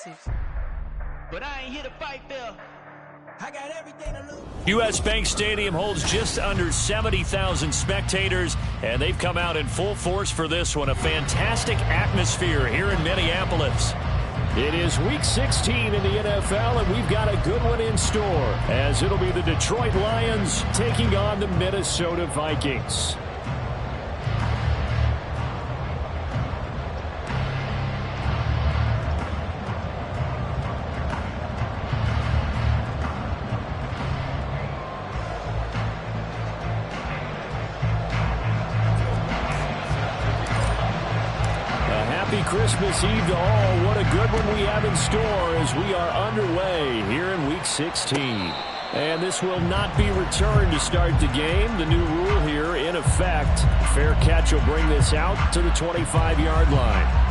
relatives. But I ain't here to fight Bill. I got everything to lose. U.S. Bank Stadium holds just under 70,000 spectators, and they've come out in full force for this one. A fantastic atmosphere here in Minneapolis. It is Week 16 in the NFL, and we've got a good one in store, as it'll be the Detroit Lions taking on the Minnesota Vikings. Christmas Eve to all. What a good one we have in store as we are underway here in Week 16. And this will not be returned to start the game. The new rule here in effect. Fair catch will bring this out to the 25-yard line.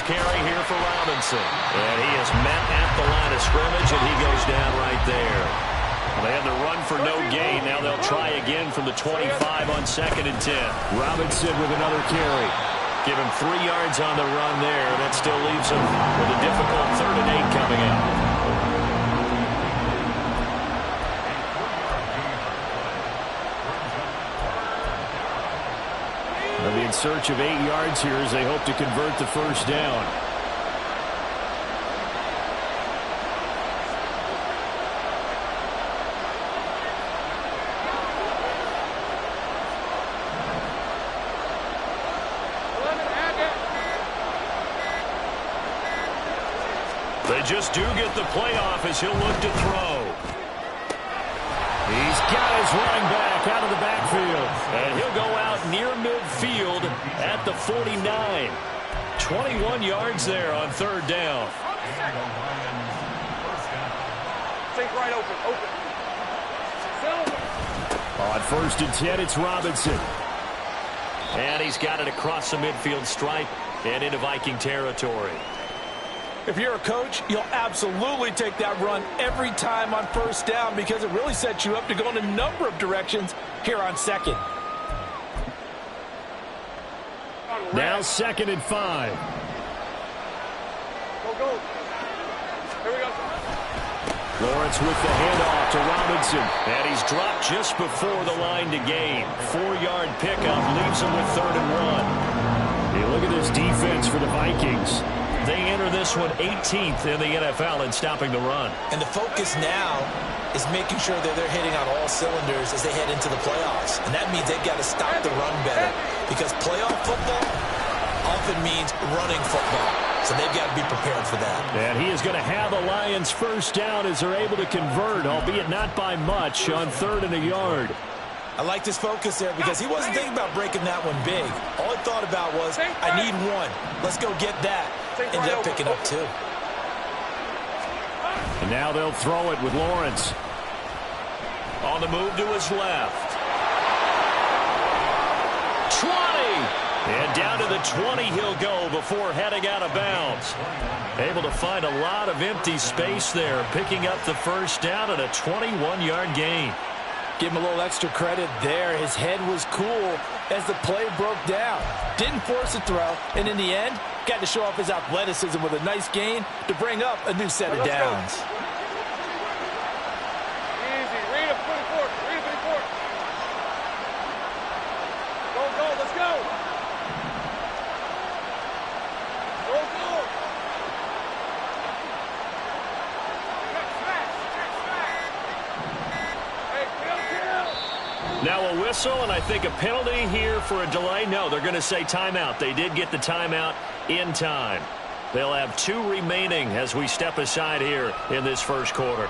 Carry here for Robinson. And he is met at the line of scrimmage, and he goes down right there. They had to run for no gain. Now they'll try again from the 25 on 2nd and 10. Robinson with another carry. Give him 3 yards on the run there. That still leaves him with a difficult 3rd and 8 coming up. They'll be in search of 8 yards here as they hope to convert the first down. They just do get the playoff as he'll look to throw. He's got his running back out of the backfield. And he'll go out near midfield at the 49. 21 yards there on 3rd down. Think right open. On 1st and 10, it's Robinson. And he's got it across the midfield stripe and into Viking territory. If you're a coach, you'll absolutely take that run every time on 1st down because it really sets you up to go in a number of directions here on 2nd. Now 2nd and 5. Go. Here we go. Lawrence with the handoff to Robinson. And he's dropped just before the line to gain. 4-yard pickup leaves him with 3rd and 1. Hey, look at this defense for the Vikings. They enter this one 18th in the NFL in stopping the run. And the focus now is making sure that they're hitting on all cylinders as they head into the playoffs. And that means they've got to stop the run better because playoff football often means running football. So they've got to be prepared for that. And he is going to have the Lions first down as they're able to convert, albeit not by much, on 3rd and a yard. I like this focus there because he wasn't thinking about breaking that one big. All he thought about was, I need one. Let's go get that. Ended up picking up 2. And now they'll throw it with Lawrence. On the move to his left. 20! And down to the 20 he'll go before heading out of bounds. Able to find a lot of empty space there, picking up the first down at a 21-yard gain. Give him a little extra credit there. His head was cool as the play broke down. Didn't force a throw, and in the end, got to show off his athleticism with a nice gain to bring up a new set of downs. Easy. Read him, 24. Read him, 24. Go. Let's go. Go. Now a whistle, and I think a penalty here for a delay. No, they're going to say timeout. They did get the timeout in time. They'll have 2 remaining as we step aside here in this first quarter.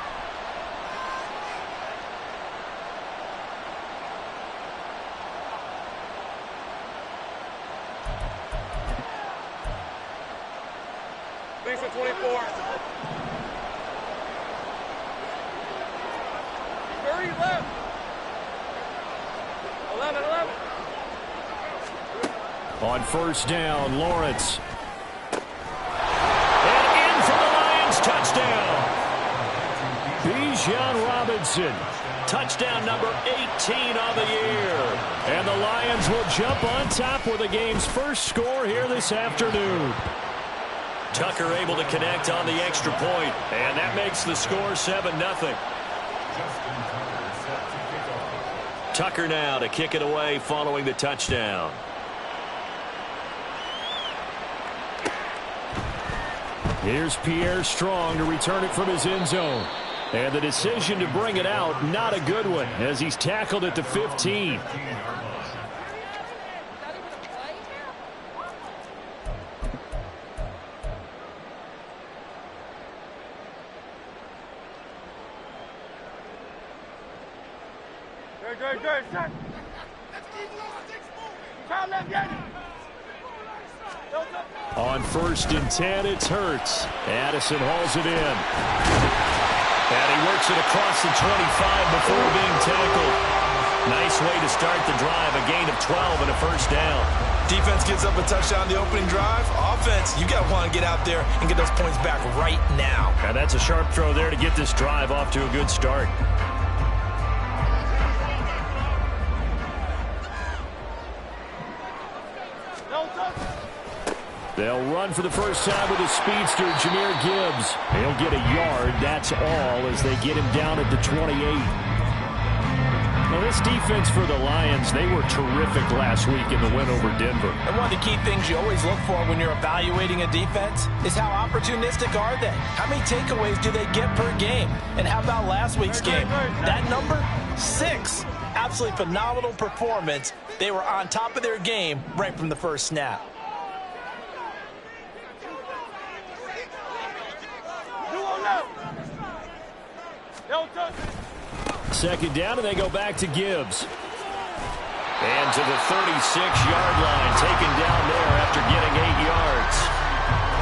Thanks for 24. 30 left. 11. On first down, Lawrence. And in for the Lions, touchdown. Bijan Robinson. Touchdown number 18 on the year. And the Lions will jump on top with the game's first score here this afternoon. Tucker able to connect on the extra point, and that makes the score 7-0. Tucker now to kick it away following the touchdown. Here's Pierre Strong to return it from his end zone. And the decision to bring it out, not a good one, as he's tackled at the 15. On first and 10, it's Hurts. Addison hauls it in. And he works it across the 25 before being tackled. Nice way to start the drive, a gain of 12 and a first down. Defense gives up a touchdown the opening drive. Offense, you got to want to get out there and get those points back right now. And that's a sharp throw there to get this drive off to a good start. They'll run for the first time with the speedster, Jahmyr Gibbs. He'll get a yard, that's all, as they get him down at the 28. Now, this defense for the Lions, they were terrific last week in the win over Denver. And one of the key things you always look for when you're evaluating a defense is how opportunistic are they? How many takeaways do they get per game? And how about last week's game? That number, 6. Absolutely phenomenal performance. They were on top of their game right from the first snap. Second down, and they go back to Gibbs. And to the 36-yard line, taken down there after getting 8 yards.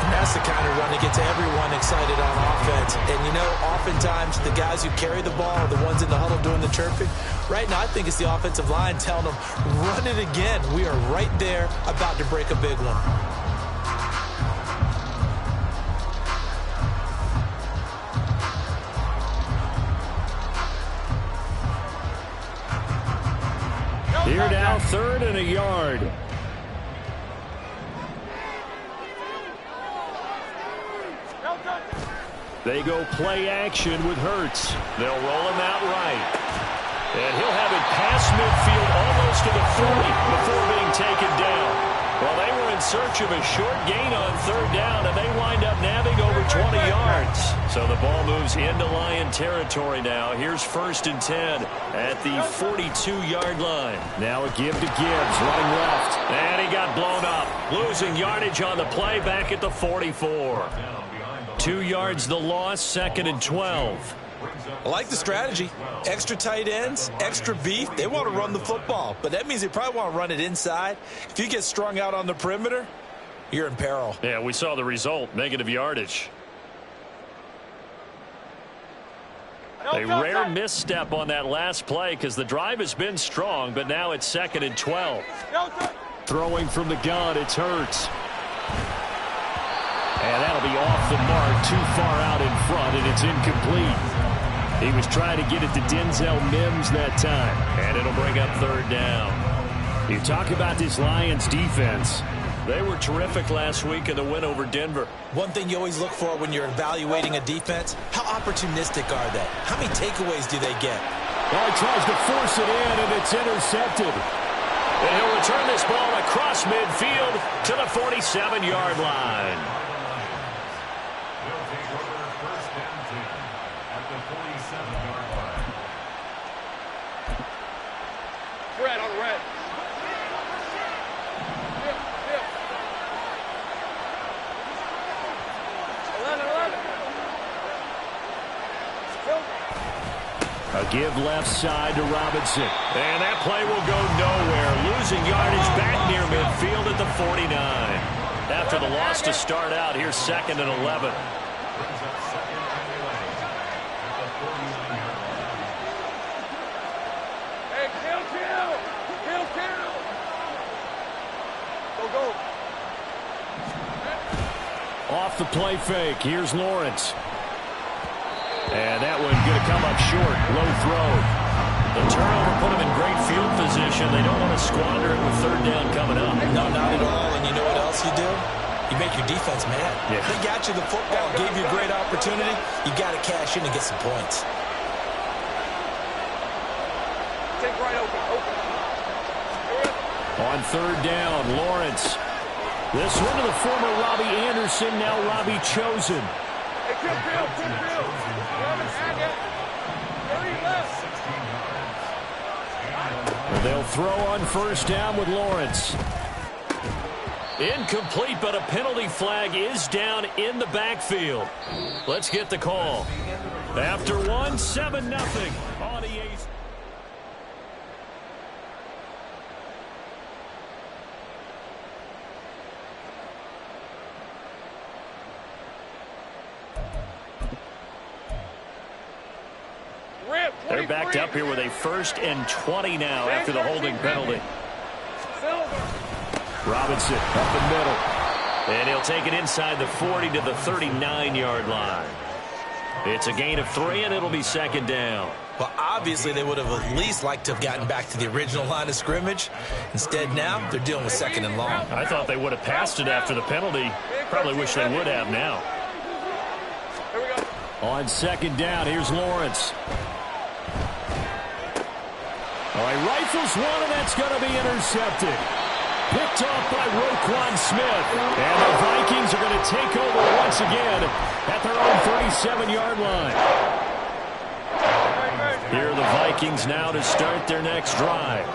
And that's the kind of run that gets everyone excited on offense. And, you know, oftentimes the guys who carry the ball are the ones in the huddle doing the chirping. Right now, I think it's the offensive line telling them, run it again. We are right there about to break a big one. Here now, 3rd and a yard. They go play action with Hurts. They'll roll him out right. And he'll have it past midfield almost to the 40 before being taken down. Well, they were in search of a short gain on 3rd down, and they wind up nabbing over 20 yards. So the ball moves into Lion territory now. Here's 1st and 10 at the 42-yard line. Now a give to Gibbs, running left. And he got blown up. Losing yardage on the play back at the 44. 2 yards the loss, 2nd and 12. I like the strategy. Extra tight ends, extra beef. They want to run the football, but that means they probably want to run it inside. If you get strung out on the perimeter, you're in peril. Yeah, we saw the result, negative yardage. A rare misstep on that last play because the drive has been strong, but now it's 2nd and 12. Throwing from the gun, it's Hurts. And that'll be off the mark, too far out in front, and it's incomplete. He was trying to get it to Denzel Mims that time, and it'll bring up 3rd down. You talk about this Lions defense. They were terrific last week in the win over Denver. One thing you always look for when you're evaluating a defense, how opportunistic are they? How many takeaways do they get? Well, he tries to force it in, and it's intercepted. And he'll return this ball across midfield to the 47-yard line. Red on red. A give left side to Robinson. And that play will go nowhere. Losing yardage back near midfield at the 49. After the loss to start out, here's 2nd and 11. Off the play fake, here's Lawrence. And that one going to come up short. Low throw. The turnover put them in great field position. They don't want to squander it with third down coming up. No, not at all. And you know what else you do? You make your defense mad. Yeah. They got you the football, gave you a great opportunity. You got to cash in and get some points. Take right open. On third down, Lawrence. This one to the former Robbie Anderson, now Robbie Chosen. Hey, good field. 30 left. They'll throw on first down with Lawrence. Incomplete, but a penalty flag is down in the backfield. Let's get the call. After 7-0 on EA. They're backed up here with a 1st and 20 now after the holding penalty. Robinson up the middle. And he'll take it inside the 40 to the 39-yard line. It's a gain of 3, and it'll be 2nd down. Well, obviously, they would have at least liked to have gotten back to the original line of scrimmage. Instead, now, they're dealing with 2nd and long. I thought they would have passed it after the penalty. Probably wish they would have now. On 2nd down, here's Lawrence. All right, rifles one, and that's going to be intercepted. Picked off by Roquan Smith. And the Vikings are going to take over once again at their own 37-yard line. Here are the Vikings now to start their next drive.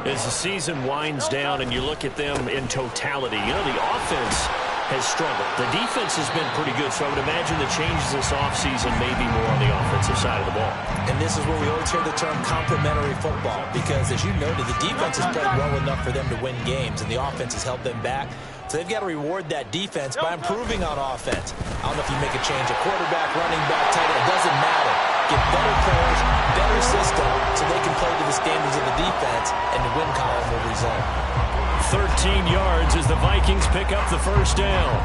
As the season winds down and you look at them in totality, you know, the offense has struggled. The defense has been pretty good, so I would imagine the changes this offseason may be more on the offensive side of the ball. And this is where we always hear the term complementary football, because as you noted, the defense has played well enough for them to win games, and the offense has held them back. So they've got to reward that defense by improving on offense. I don't know if you make a change, a quarterback, running back, tight end, it doesn't matter. Get better players, better system, so they can play to the standards of the defense, and the win column will result. 13 yards as the Vikings pick up the 1st down.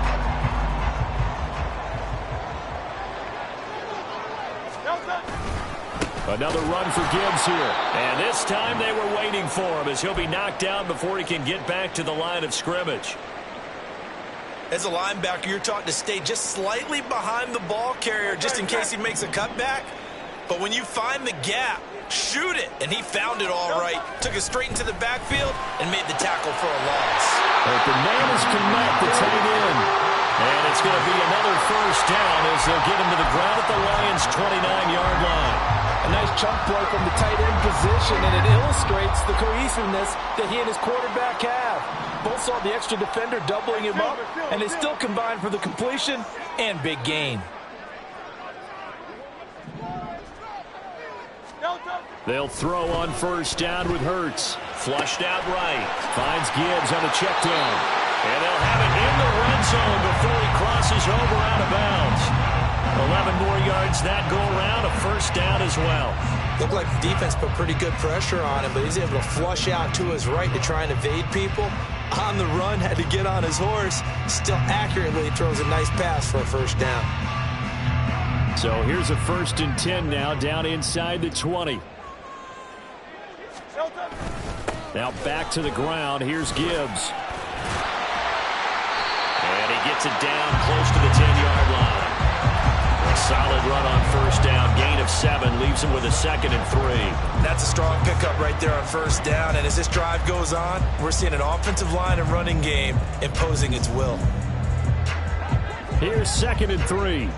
Another run for Gibbs here. And this time they were waiting for him as he'll be knocked down before he can get back to the line of scrimmage. As a linebacker, you're taught to stay just slightly behind the ball carrier just in case he makes a cutback. But when you find the gap, shoot it. And he found it all right. Took it straight into the backfield and made the tackle for a loss. Open man is connect, the tight end. And it's going to be another 1st down as they'll get him to the ground at the Lions' 29-yard line. A nice chunk play from the tight end position, and it illustrates the cohesiveness that he and his quarterback have. Both saw the extra defender doubling him up, and they still combined for the completion and big gain. They'll throw on 1st down with Hurts. Flushed out right. Finds Gibbs on the check down. And they'll have it in the red zone before he crosses over out of bounds. 11 more yards that go around, a 1st down as well. Looked like the defense put pretty good pressure on him, but he's able to flush out to his right to try and evade people. On the run, had to get on his horse. Still accurately throws a nice pass for a 1st down. So here's a 1st and 10 now, down inside the 20. Now back to the ground. Here's Gibbs. And he gets it down close to the 10-yard line. A solid run on 1st down. Gain of 7 leaves him with a 2nd and 3. That's a strong pickup right there on 1st down. And as this drive goes on, we're seeing an offensive line and running game imposing its will. Here's 2nd and 3.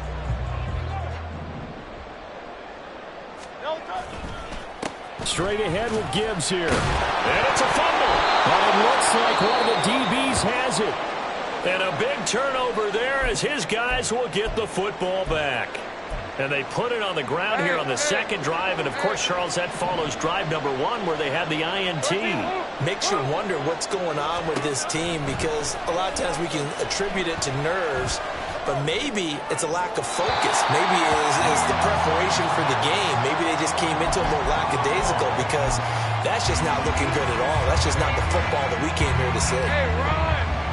Straight ahead with Gibbs here. And it's a fumble. And it looks like one of the DBs has it. And a big turnover there as his guys will get the football back. And they put it on the ground here on the 2nd drive. And, of course, Charles, that follows drive number 1 where they had the INT. Makes you wonder what's going on with this team, because a lot of times we can attribute it to nerves, but maybe it's a lack of focus. Maybe it's the preparation for the game. Maybe they just came into it a little lackadaisical, because that's just not looking good at all. That's just not the football that we came here to see.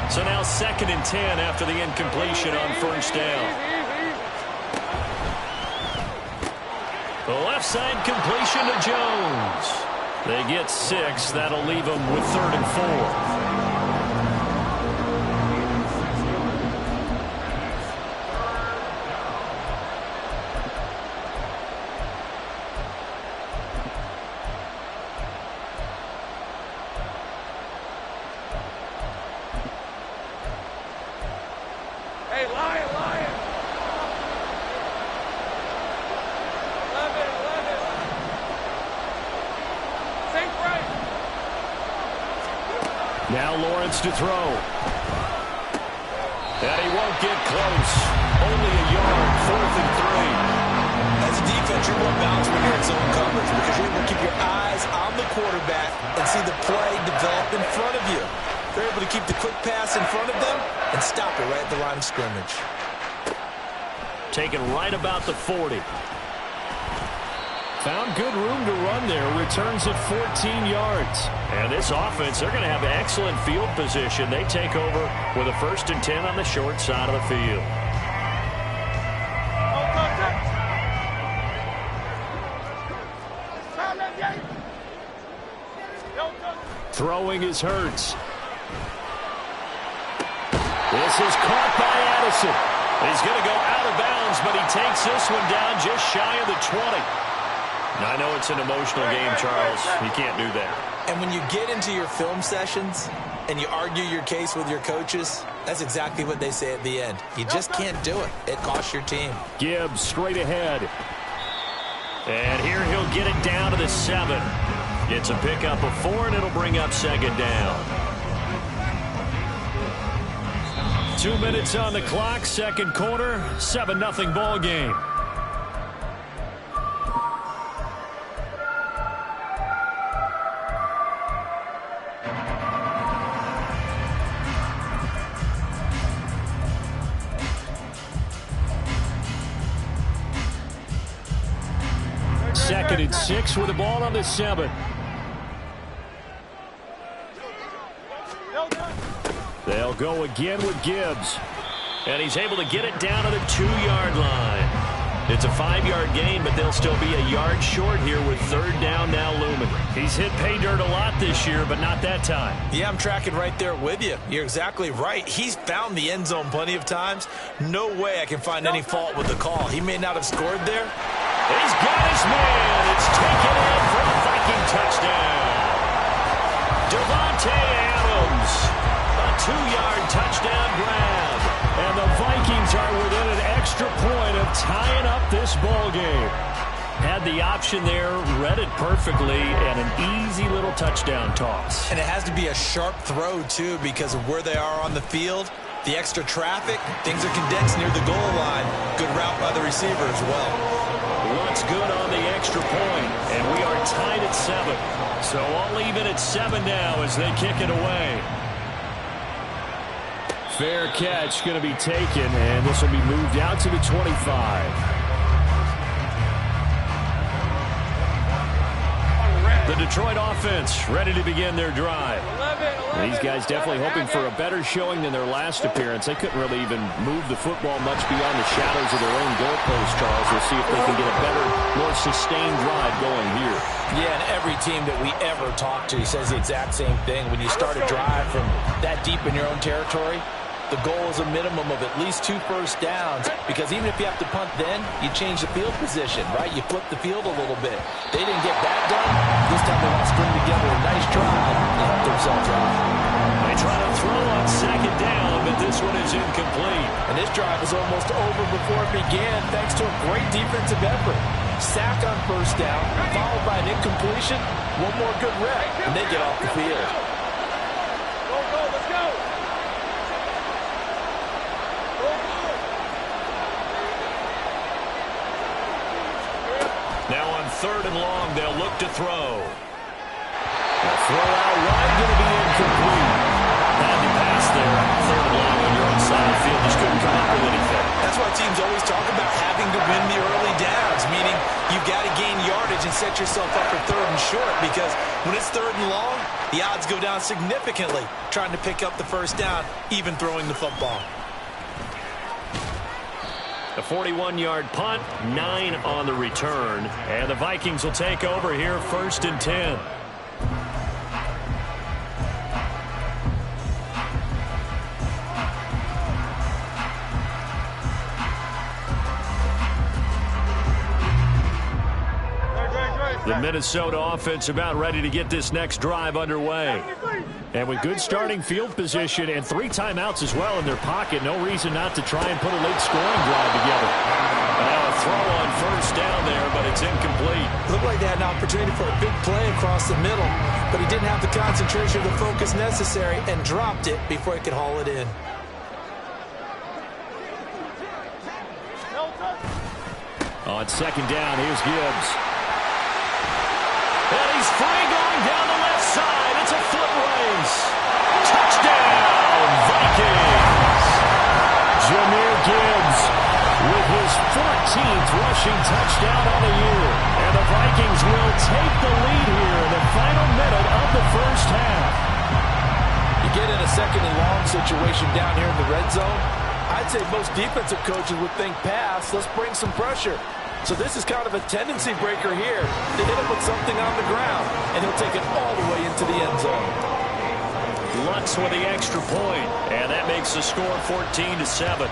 So now 2nd and 10 after the incompletion on first down. The left side completion to Jones. They get 6. That'll leave them with 3rd and 4. Hey, Lion! 11. Think right. Now Lawrence to throw. And he won't get close. Only a yard, 4th and 3. As a defense, you're more balanced when you're in zone coverage because you're able to keep your eyes on the quarterback and see the play develop in front of you. They're able to keep the quick pass in front of them and stop it right at the line of scrimmage. Taken right about the 40. Found good room to run there. Returns at 14 yards. And this offense, they're going to have excellent field position. They take over with a 1st and 10 on the short side of the field. Throwing is Hurts. This is caught by Addison. He's going to go out of bounds, but he takes this one down just shy of the 20. Now, I know it's an emotional game, Charles. You can't do that. And when you get into your film sessions and you argue your case with your coaches, that's exactly what they say at the end. You just can't do it. It costs your team. Gibbs straight ahead. And here he'll get it down to the 7. It's a pickup of 4, and it'll bring up 2nd down. 2 minutes on the clock, 2nd quarter, 7-0 ball game. Second and 6 with the ball on the 7. They'll go again with Gibbs. And he's able to get it down to the 2-yard line. It's a 5-yard gain, but they'll still be a yard short here with 3rd down now looming. He's hit pay dirt a lot this year, but not that time. Yeah, I'm tracking right there with you. You're exactly right. He's found the end zone plenty of times. No way I can find any fault with the call. He may not have scored there. He's got his man. It's taken in for a Viking touchdown. Devontae Adams. A 2-yard touchdown grab. And the Vikings are within an extra point of tying up this ball game. Had the option there, read it perfectly, and an easy little touchdown toss. And it has to be a sharp throw, too, because of where they are on the field. The extra traffic, things are condensed near the goal line. Good route by the receiver as well. What's good on the extra point, and we are tied at 7. So I'll leave it at 7 now as they kick it away. Fair catch going to be taken, and this will be moved out to the 25. The Detroit offense ready to begin their drive. These guys definitely hoping for a better showing than their last appearance. They couldn't really even move the football much beyond the shadows of their own goalpost, Charles. We'll see if they can get a better, more sustained drive going here. Yeah, and every team that we ever talk to says the exact same thing. When you start a drive from that deep in your own territory, the goal is a minimum of at least 2 first downs, because even if you have to punt then, you change the field position, right? You flip the field a little bit. They didn't get that done. This time they want to string together a nice drive and help themselves out. They try to throw on 2nd down, but this one is incomplete. And this drive was almost over before it began, thanks to a great defensive effort. Sack on first down, followed by an incompletion, one more good rep, and they get off the field. Let's go. Now on 3rd and long, they'll look to throw. The throw out wide going to be incomplete. Had to pass there. 3rd and long on your own side of the field. Just couldn't come up with anything. That's why teams always talk about having to win the early downs, meaning you've got to gain yardage yardage and set yourself up for 3rd and short, because when it's 3rd and long, the odds go down significantly trying to pick up the first down, even throwing the football. A 41-yard punt, 9 on the return. And the Vikings will take over here, 1st and 10. The Minnesota offense about ready to get this next drive underway. And with good starting field position and 3 timeouts as well in their pocket, no reason not to try and put a late scoring drive together. Now a throw on 1st down there, but it's incomplete. Looked like they had an opportunity for a big play across the middle, but he didn't have the concentration or the focus necessary and dropped it before he could haul it in. On 2nd down, here's Gibbs. And he's free going down the left side. It's a foot race. Touchdown, Vikings. Jahmyr Gibbs with his 14th rushing touchdown on the year. And the Vikings will take the lead here in the final minute of the first half. You get in a 2nd and long situation down here in the red zone, I'd say most defensive coaches would think pass, let's bring some pressure. So this is kind of a tendency breaker here to hit him with something on the ground, and he'll take it all the way into the end zone. Lutz with the extra point, and that makes the score 14-7.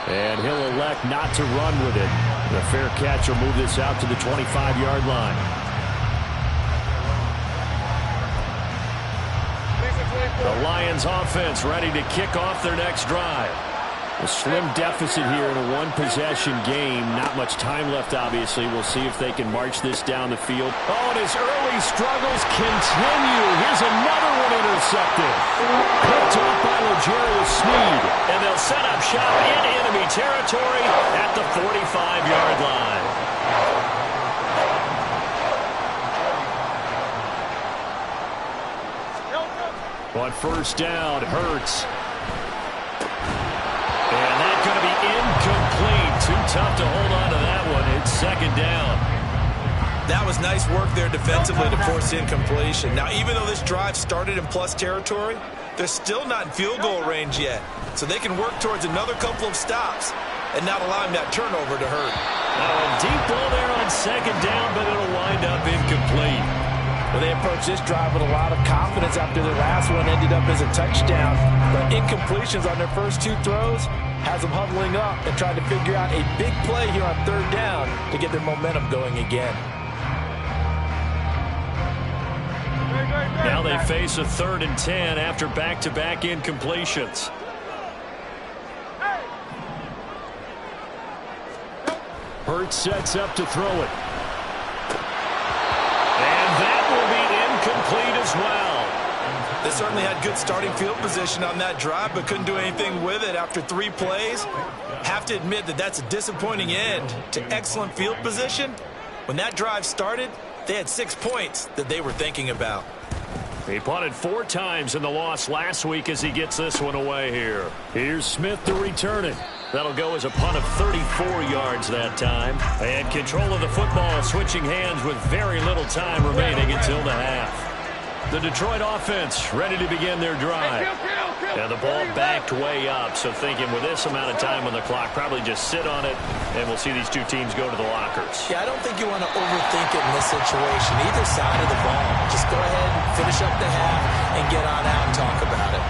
And he'll elect not to run with it. The fair catch will move this out to the 25-yard line. The Lions offense ready to kick off their next drive. A slim deficit here in a 1-possession game. Not much time left, obviously. We'll see if they can march this down the field. Oh, and his early struggles continue. Here's another one intercepted. Picked off by L'Jarius Sneed. And they'll set up shop in enemy territory at the 45-yard line. On 1st down, Hurts. And that's going to be incomplete. Too tough to hold on to that one. It's 2nd down. That was nice work there defensively to force incompletion. Now, even though this drive started in plus territory, they're still not in field goal range yet. So they can work towards another couple of stops and not allowing that turnover to hurt. Now a deep ball there on 2nd down, but it'll wind up incomplete. Well, they approached this drive with a lot of confidence after their last one ended up as a touchdown. But incompletions on their first 2 throws has them huddling up and trying to figure out a big play here on 3rd down to get their momentum going again. Now they face a 3rd and 10 after back-to-back incompletions. Hurts sets up to throw it. And that will be incomplete as well. They certainly had good starting field position on that drive, but couldn't do anything with it after 3 plays. Have to admit that that's a disappointing end to excellent field position. When that drive started, they had 6 points that they were thinking about. He punted 4 times in the loss last week as he gets this one away here. Here's Smith to return it. That'll go as a punt of 34 yards that time. And control of the football switching hands with very little time remaining until the half. The Detroit offense ready to begin their drive. And the ball backed way up, so thinking with this amount of time on the clock, probably just sit on it, and we'll see these 2 teams go to the lockers. Yeah, I don't think you want to overthink it in this situation. Either side of the ball. Just go ahead, finish up the half, and get on out and talk about it.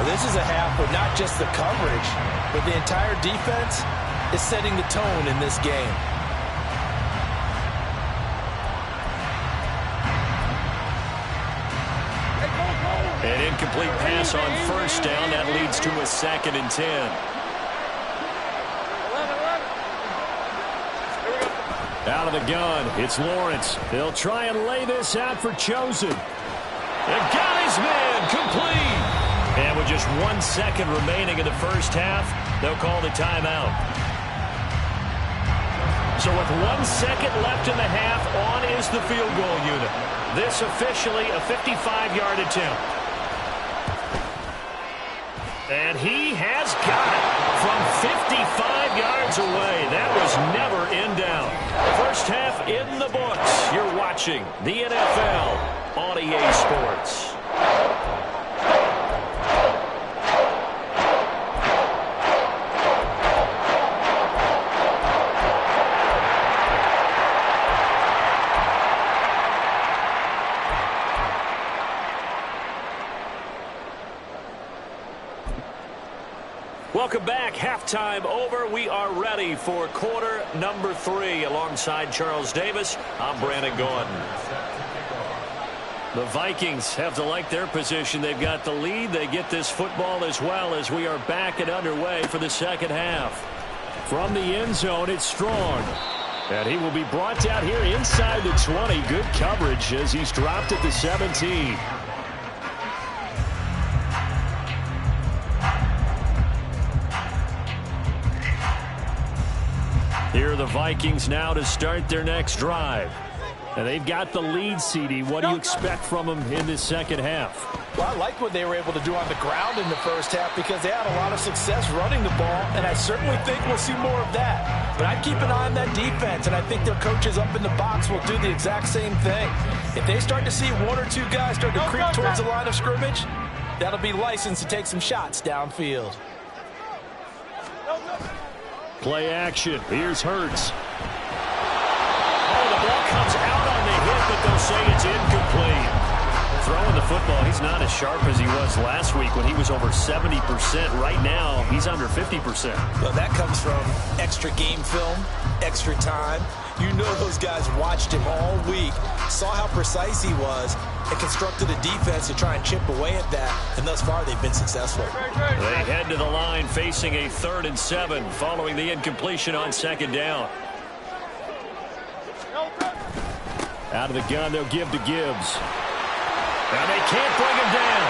Well, this is a half where not just the coverage, but the entire defense is setting the tone in this game. An incomplete pass on 1st down. That leads to a 2nd and 10. Out of the gun, it's Lawrence. They'll try and lay this out for Chosen. They've got his man complete. And with just 1 second remaining in the first half, they'll call the timeout. So with 1 second left in the half, on is the field goal unit. This officially a 55-yard attempt. And he has got it from 55 yards yards away. That was never in doubt. First half in the books. You're watching the NFL on EA Sports. Welcome back. Halftime over. We are ready for quarter number 3. Alongside Charles Davis, I'm Brandon Gordon. The Vikings have to like their position. They've got the lead. They get this football as well as we are back and underway for the second half. From the end zone, it's Strong. And he will be brought down here inside the 20. Good coverage as he's dropped at the 17. Here are the Vikings now to start their next drive. And they've got the lead, CD. What do you expect from them in this second half? Well, I like what they were able to do on the ground in the first half because they had a lot of success running the ball, and I certainly think we'll see more of that. But I'd keep an eye on that defense, and I think their coaches up in the box will do the exact same thing. If they start to see one or two guys start to creep towards the line of scrimmage, that'll be licensed to take some shots downfield. Play action. Here's Hurts. Oh, the ball comes out on the hit, but they'll say it's incomplete. Throwing the football, he's not as sharp as he was last week when he was over 70%. Right now, he's under 50%. Well, that comes from extra game film, extra time. You know those guys watched him all week, saw how precise he was, and constructed a defense to try and chip away at that, and thus far they've been successful. They head to the line facing a 3rd and 7 following the incompletion on second down. Out of the gun, they'll give to Gibbs. And they can't bring him down.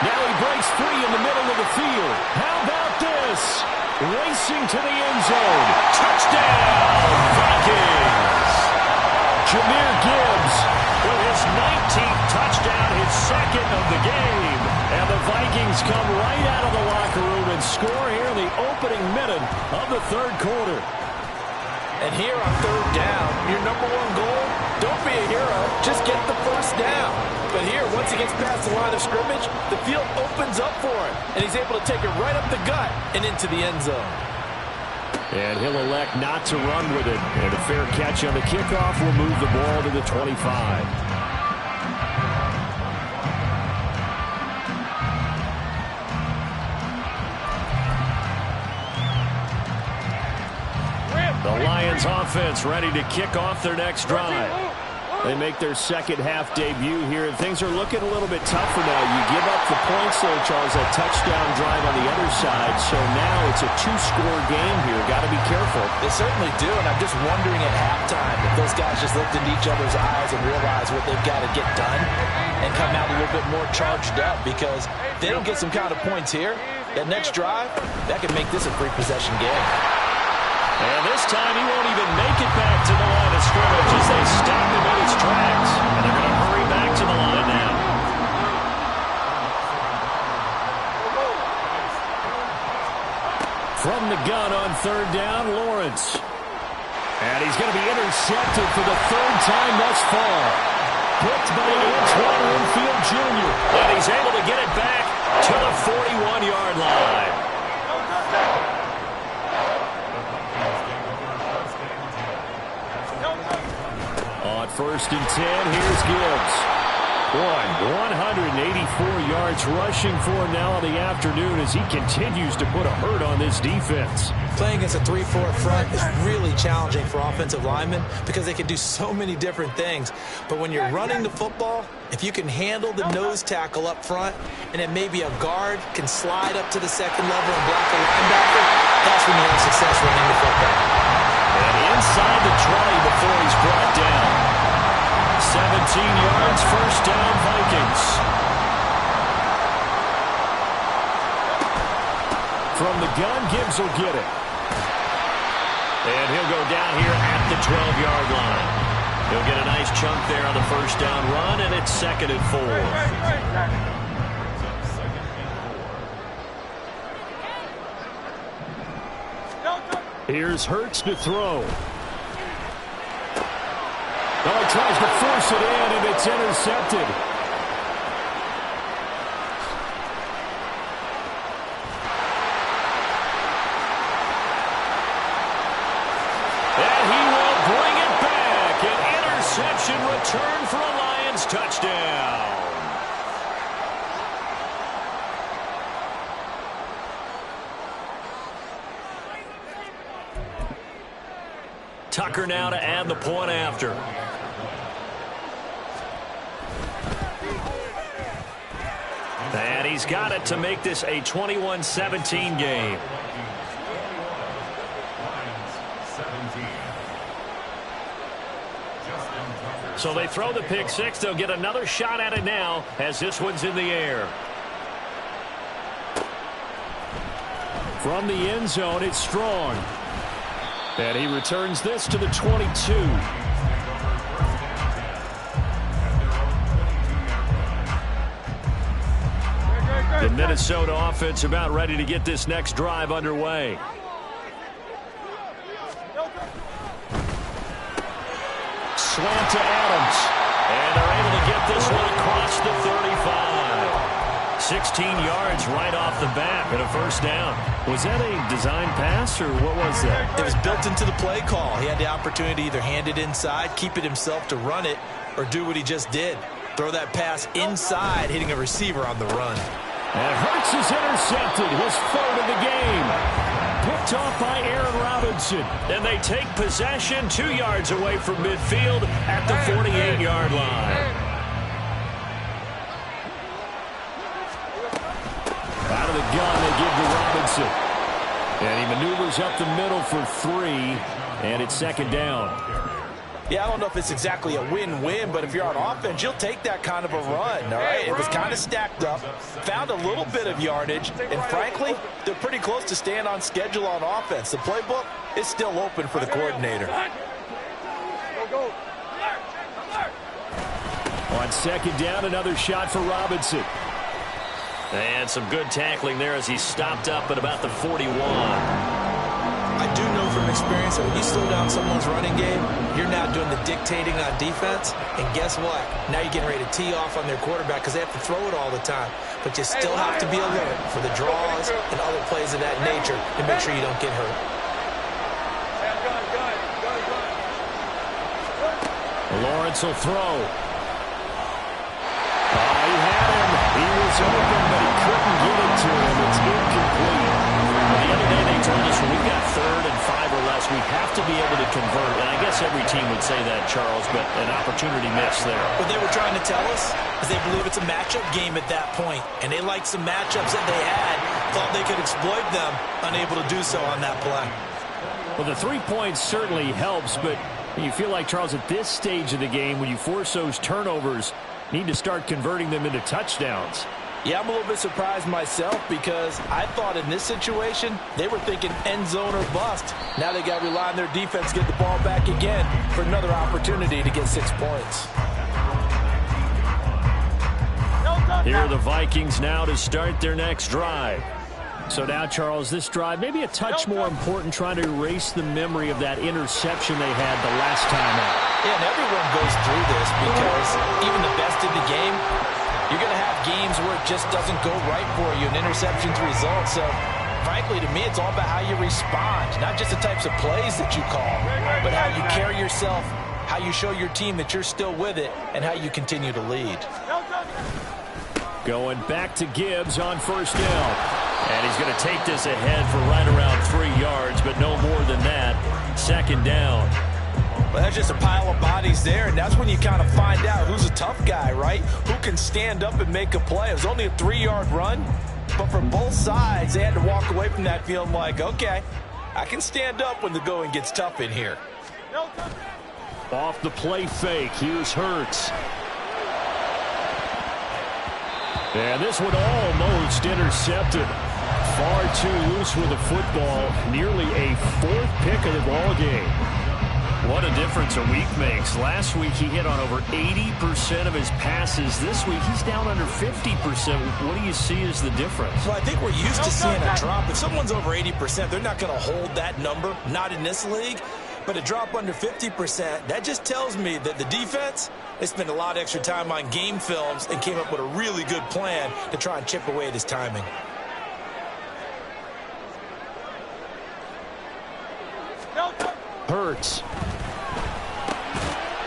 Now he breaks free in the middle of the field. How about this? Racing to the end zone. Touchdown, Vikings! Jahmyr Gibbs with his 19th touchdown, his second of the game. And the Vikings come right out of the locker room and score here in the opening minute of the third quarter. And here on third down, your number one goal, don't be a hero, just get the first down. But here, once he gets past the line of scrimmage, the field opens up for him, and he's able to take it right up the gut and into the end zone. And he'll elect not to run with it. And a fair catch on the kickoff will move the ball to the 25. The Lions offense ready to kick off their next drive. They make their second half debut here, and things are looking a little bit tougher now. You give up the points there, Charles, that touchdown drive on the other side, so now it's a 2-score game here. Got to be careful. They certainly do, and I'm just wondering at halftime if those guys just looked into each other's eyes and realized what they've got to get done and come out a little bit more charged up, because if they don't get some kind of points here, that next drive, that could make this a free-possession game. And this time he won't even make it back to the line of scrimmage as they stop him in his tracks. And they're going to hurry back to the line now. From the gun on third down, Lawrence. And he's going to be intercepted for the third time thus far. Picked by Antoine Winfield Jr. And he's able to get it back to the 41-yard line. On 1st and 10, here's Gibbs. 184 yards rushing for him now in the afternoon as he continues to put a hurt on this defense. Playing against a 3-4 front is really challenging for offensive linemen because they can do so many different things. But when you're running the football, if you can handle the nose tackle up front and then maybe a guard can slide up to the second level and block a linebacker, that's when you have success running the football. And inside the 20 before he's brought down. 17 yards, first down, Vikings. From the gun, Gibbs will get it. And he'll go down here at the 12-yard line. He'll get a nice chunk there on the first down run, and it's 2nd and 4. Here's Hurts to throw. Oh, he tries to force it in, and it's intercepted. And he will bring it back. An interception return for a Lions touchdown. Tucker now to add the point after. And he's got it to make this a 21-17 game. So they throw the pick six. They'll get another shot at it now as this one's in the air. From the end zone, it's Strong. And he returns this to the 22. The Minnesota offense about ready to get this next drive underway. Slant to Adams. And they're able to get this one across the 35. 16 yards right off the bat and a first down. Was that a design pass or what was that? It was built into the play call. He had the opportunity to either hand it inside, keep it himself to run it, or do what he just did. Throw that pass inside, hitting a receiver on the run. And Hurts is intercepted, his third of the game. Picked off by Aaron Robinson. And they take possession 2 yards away from midfield at the 48-yard line. Out of the gun, they give to Robinson. And he maneuvers up the middle for 3, and it's second down. Yeah, I don't know if it's exactly a win-win, but if you're on offense, you'll take that kind of a run, all right? It was kind of stacked up, found a little bit of yardage, and frankly, they're pretty close to staying on schedule on offense. The playbook is still open for the coordinator. On second down, another shot for Robinson. And some good tackling there as he stopped up at about the 41. I do know from experience that when you slow down someone's running game, you're not doing the dictating on defense. And guess what? Now you're getting ready to tee off on their quarterback because they have to throw it all the time. But you still have to be alert for the draws and other plays of that nature to make sure you don't get hurt. Lawrence will throw. He had him. He was open, but he couldn't get it to him. It's incomplete. The other day they told us when we've got 3rd and 5 or less, we have to be able to convert. And I guess every team would say that, Charles, but an opportunity missed there. What they were trying to tell us is they believe it's a matchup game at that point. And they liked some matchups that they had, thought they could exploit them, unable to do so on that play. Well, the 3 points certainly helps, but you feel like, Charles, at this stage of the game, when you force those turnovers, need to start converting them into touchdowns. Yeah, I'm a little bit surprised myself because I thought in this situation they were thinking end zone or bust. Now they got to rely on their defense to get the ball back again for another opportunity to get 6 points. Here are the Vikings now to start their next drive. So now, Charles, this drive maybe a touch more important, trying to erase the memory of that interception they had the last time out. Yeah, and everyone goes through this because even the best in the game, you're going to have games where it just doesn't go right for you, and interceptions result. So, frankly, to me, it's all about how you respond, not just the types of plays that you call, but how you carry yourself, how you show your team that you're still with it, and how you continue to lead. Going back to Gibbs on first down. And he's going to take this ahead for right around 3 yards, but no more than that. Second down. Well, that's just a pile of bodies there, and that's when you kind of find out who's a tough guy, right? Who can stand up and make a play. It was only a 3-yard run, but for both sides, they had to walk away from that feeling like, okay, I can stand up when the going gets tough in here. Off the play fake, here's Hurts. And this one almost intercepted. Far too loose with the football. Nearly a 4th pick of the ball game. What a difference a week makes. Last week he hit on over 80% of his passes. This week he's down under 50%. What do you see as the difference? Well, I think we're used to seeing a drop. If someone's over 80%, they're not going to hold that number, not in this league. But a drop under 50%, that just tells me that the defense, they spent a lot of extra time on game films and came up with a really good plan to try and chip away at his timing. Hurts.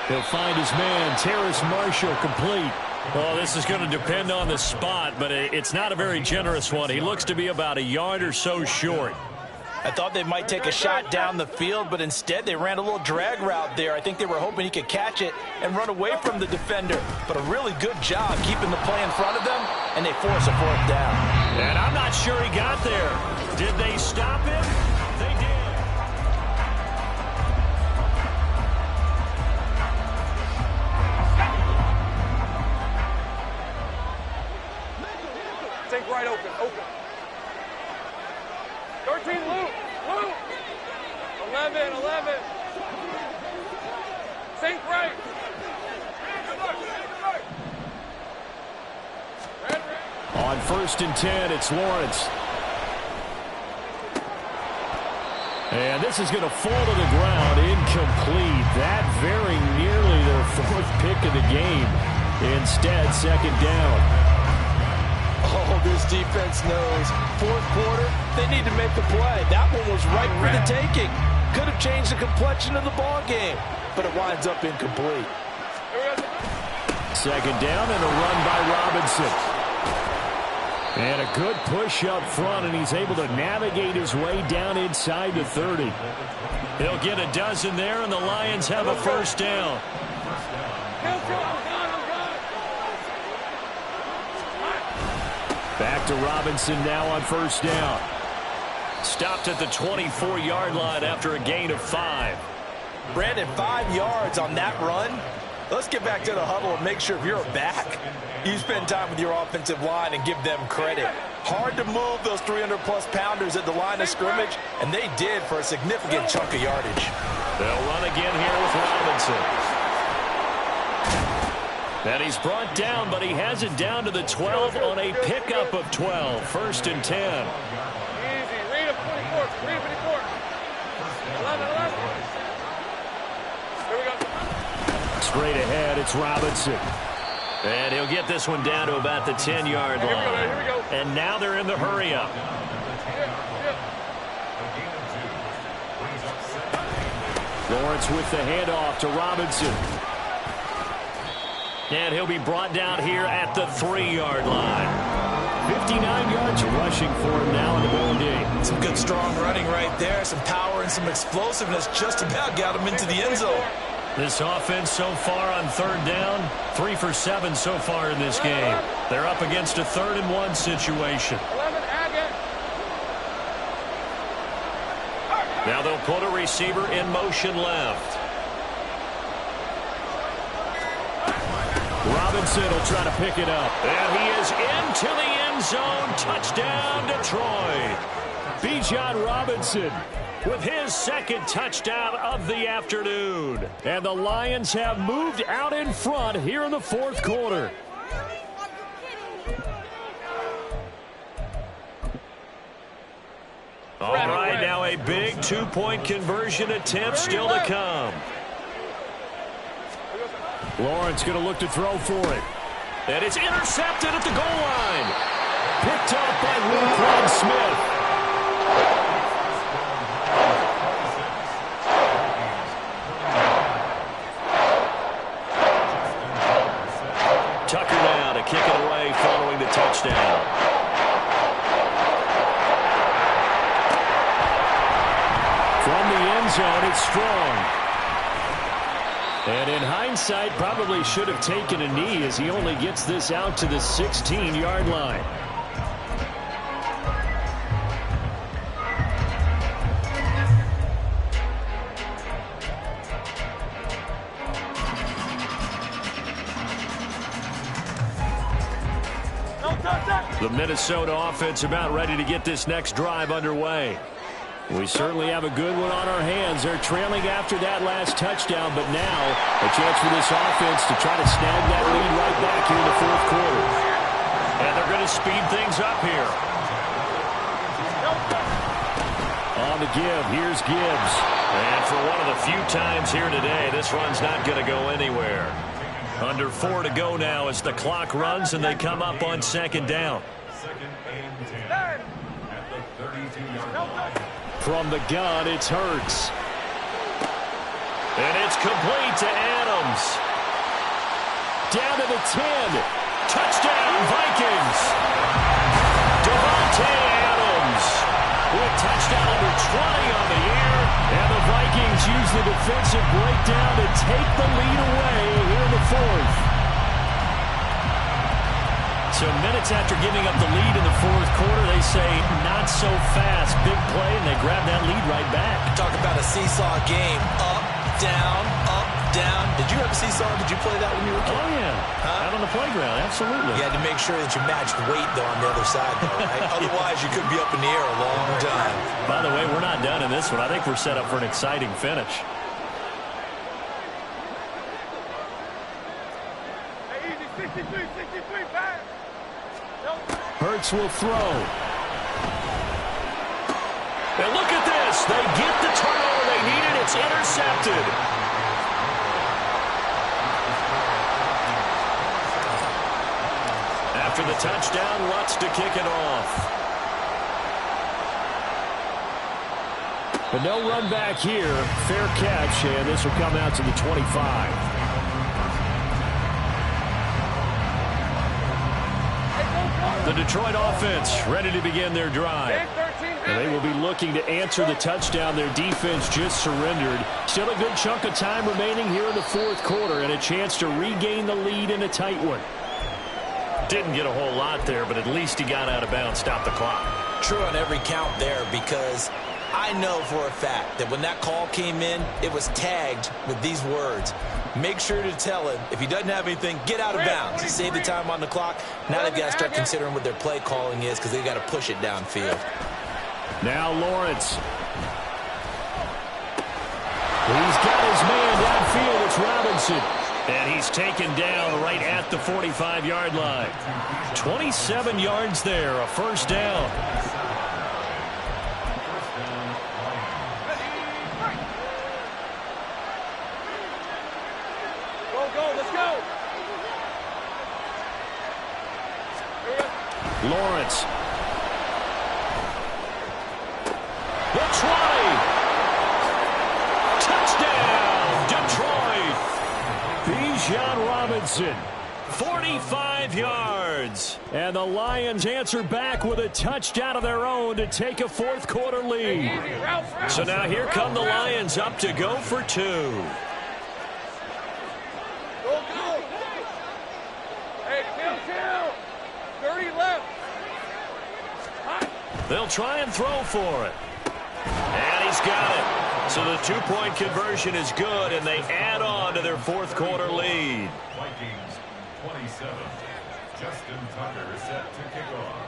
He'll find his man, Terrace Marshall, complete. Oh, this is going to depend on the spot, but it's not a very generous one. He looks to be about a yard or so short. I thought they might take a shot down the field, but instead they ran a little drag route there. I think they were hoping he could catch it and run away from the defender. But a really good job keeping the play in front of them, and they force a fourth down. And I'm not sure he got there. Did they stop him? They did. Take right open. 13, Luke. 11. Sink right. On 1st and 10, it's Lawrence. And this is going to fall to the ground, incomplete. That very nearly their 4th pick of the game. Instead, 2nd down. Oh, this defense knows. 4th quarter, they need to make the play. That one was right for the taking. Could have changed the complexion of the ball game, but it winds up incomplete. 2nd down and a run by Robinson. And a good push up front, and he's able to navigate his way down inside the 30. He'll get a dozen there, and the Lions have a 1st down. Back to Robinson now on 1st down. Stopped at the 24-yard line after a gain of 5. Brandon, 5 yards on that run. Let's get back to the huddle and make sure if you're back, you spend time with your offensive line and give them credit. Hard to move those 300-plus pounders at the line of scrimmage, and they did for a significant chunk of yardage. They'll run again here with Robinson. And he's brought down, but he has it down to the 12 on a pickup of 12. 1st and 10. Easy. Read him 24. Read him 24. 11. Here we go. Straight ahead, it's Robinson. And he'll get this one down to about the 10-yard line. Here we go. And now they're in the hurry-up. Lawrence with the handoff to Robinson. And he'll be brought down here at the 3-yard line. 59 yards rushing for him now in the ball game. Some good strong running right there. Some power and some explosiveness just about got him into the end zone. This offense so far on 3rd down, 3 for 7 so far in this game. They're up against a 3rd and 1 situation. 11, Agate. Now they'll put a receiver in motion left. Robinson will try to pick it up. And he is into the end zone. Touchdown, Detroit. Bijan Robinson with his 2nd touchdown of the afternoon. And the Lions have moved out in front here in the 4th quarter. All right, now a big 2-point conversion attempt still to come. Lawrence going to look to throw for it. And it's intercepted at the goal line. Picked up by Roquan Smith. Tucker now to kick it away following the touchdown. From the end zone, it's Strong. And in hindsight, probably should have taken a knee as he only gets this out to the 16-yard line. The Minnesota offense about ready to get this next drive underway. We certainly have a good one on our hands. They're trailing after that last touchdown, but now a chance for this offense to try to snag that lead right back here in the fourth quarter. And they're going to speed things up here. On the give, here's Gibbs. And for one of the few times here today, this run's not going to go anywhere. Under 4 to go now as the clock runs and they come up on second down. From the gun, it's Hurts. And it's complete to Adams. Down to the 10. Touchdown, Vikings. Devontae Adams with touchdown number 20 on the year. And the Vikings use the defensive breakdown to take the lead away here in the fourth. So minutes after giving up the lead in the fourth quarter, they say not so fast. Big play, and they grab that lead right back. Talk about a seesaw game. Up, down, up, down. Did you ever seesaw? Did you play that when you were a kid? Oh, yeah. Out on the playground, absolutely. You had to make sure that you matched weight, though, on the other side, though, right? Otherwise, you could be up in the air a long time. By the way, we're not done in this one. I think we're set up for an exciting finish. Hey, easy, 63, back. Hurts will throw. And look at this. They get the turnover they needed. It's intercepted. After the touchdown, Lutz to kick it off. But no run back here. Fair catch, and this will come out to the 25. The Detroit offense ready to begin their drive. And they will be looking to answer the touchdown their defense just surrendered. Still a good chunk of time remaining here in the fourth quarter and a chance to regain the lead in a tight one. Didn't get a whole lot there, but at least he got out of bounds, stopped the clock. True on every count there, because I know for a fact that when that call came in, it was tagged with these words. Make sure to tell him, if he doesn't have anything, get out of bounds. Save the time on the clock. Now they've got to start considering what their play calling is because they've got to push it downfield. Now Lawrence. He's got his man downfield. It's Robinson. And he's taken down right at the 45-yard line. 27 yards there, a first down. Lawrence. The 20. Touchdown, Detroit. Bijan Robinson, 45 yards. And the Lions answer back with a touchdown of their own to take a fourth quarter lead. So now here come the Lions up to go for two. They'll try and throw for it. And he's got it. So the two-point conversion is good, and they add on to their fourth quarter lead. Vikings 27. Justin Tucker is set to kick off.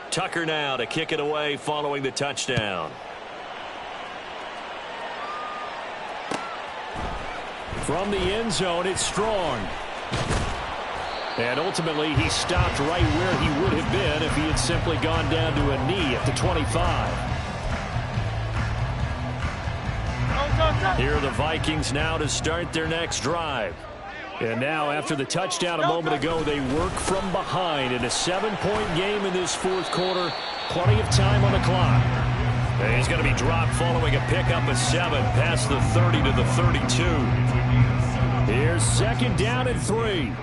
Tucker now to kick it away following the touchdown. From the end zone, it's Strong. And ultimately, he stopped right where he would have been if he had simply gone down to a knee at the 25. Here are the Vikings now to start their next drive. And now, after the touchdown a moment ago, they work from behind in a 7-point game in this fourth quarter. Plenty of time on the clock. And he's going to be dropped following a pickup of 7 past the 30 to the 32. Here's second down and 3.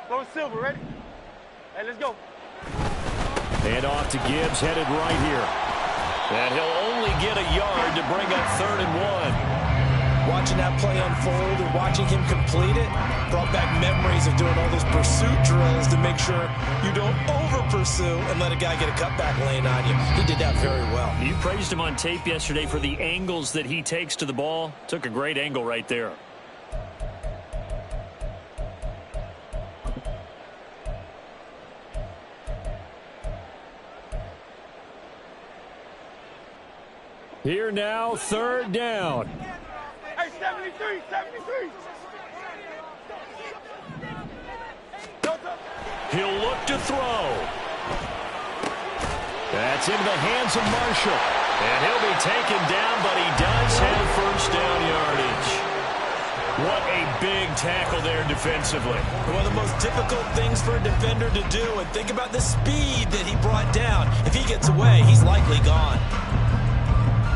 Go Silver, ready? Hey, let's go. And off to Gibbs, headed right here. And he'll only get a yard to bring up 3rd and 1. Watching that play unfold and watching him complete it brought back memories of doing all those pursuit drills to make sure you don't over-pursue and let a guy get a cutback lane on you. He did that very well. You praised him on tape yesterday for the angles that he takes to the ball. Took a great angle right there. Here now, third down. Hey, 73, 73. He'll look to throw. That's into the hands of Marshall. And he'll be taken down, but he does have first down yardage. What a big tackle there defensively. One of the most difficult things for a defender to do, and think about the speed that he brought down. If he gets away, he's likely gone.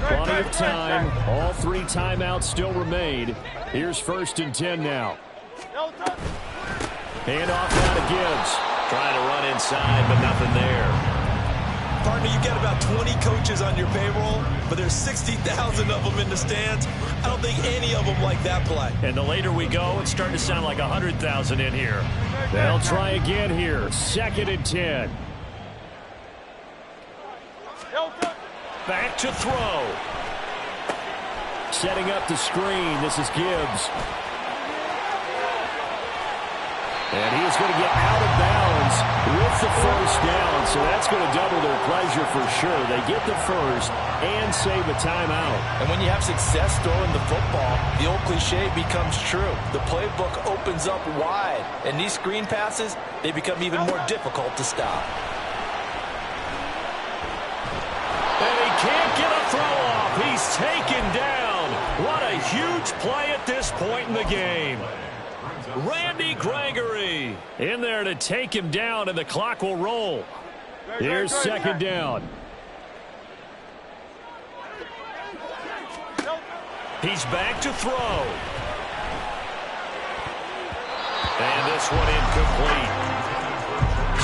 Plenty of time. All 3 timeouts still remain. Here's 1st and 10 now. Hand off now to Gibbs. Trying to run inside, but nothing there. Partner, you've got about 20 coaches on your payroll, but there's 60,000 of them in the stands. I don't think any of them like that play. And the later we go, it's starting to sound like 100,000 in here. They'll try again here. 2nd and 10. Back to throw. Setting up the screen. This is Gibbs. And he is going to get out of bounds with the first down, so that's going to double their pleasure for sure. They get the first and save a timeout. And when you have success throwing the football, the old cliche becomes true. The playbook opens up wide, and these screen passes, they become even more difficult to stop. And he can't get a throw off. He's taken down. What a huge play at this point in the game. Randy Gregory in there to take him down, and the clock will roll. Here's 2nd down. He's back to throw. And this one incomplete.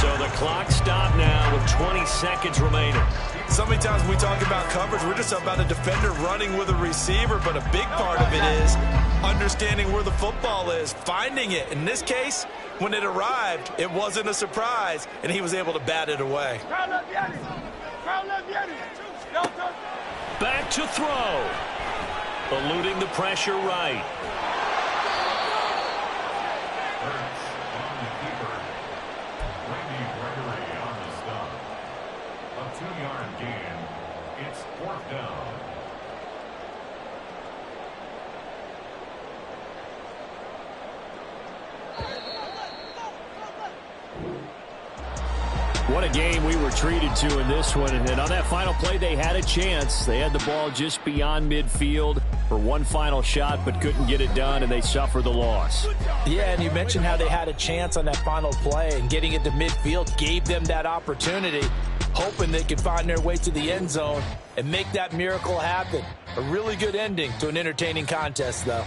So the clock stopped now with 20 seconds remaining. So many times when we talk about coverage, we're just about a defender running with a receiver, but a big part of it is understanding where the football is, finding it. In this case, when it arrived, it wasn't a surprise, and he was able to bat it away. Back to throw. Eluding the pressure right. It's 4th down. What a game we were treated to in this one. And on that final play, they had a chance. They had the ball just beyond midfield for one final shot, but couldn't get it done, and they suffer the loss. Yeah, and you mentioned how they had a chance on that final play, and getting it to midfield gave them that opportunity, hoping they could find their way to the end zone and make that miracle happen. A really good ending to an entertaining contest, though.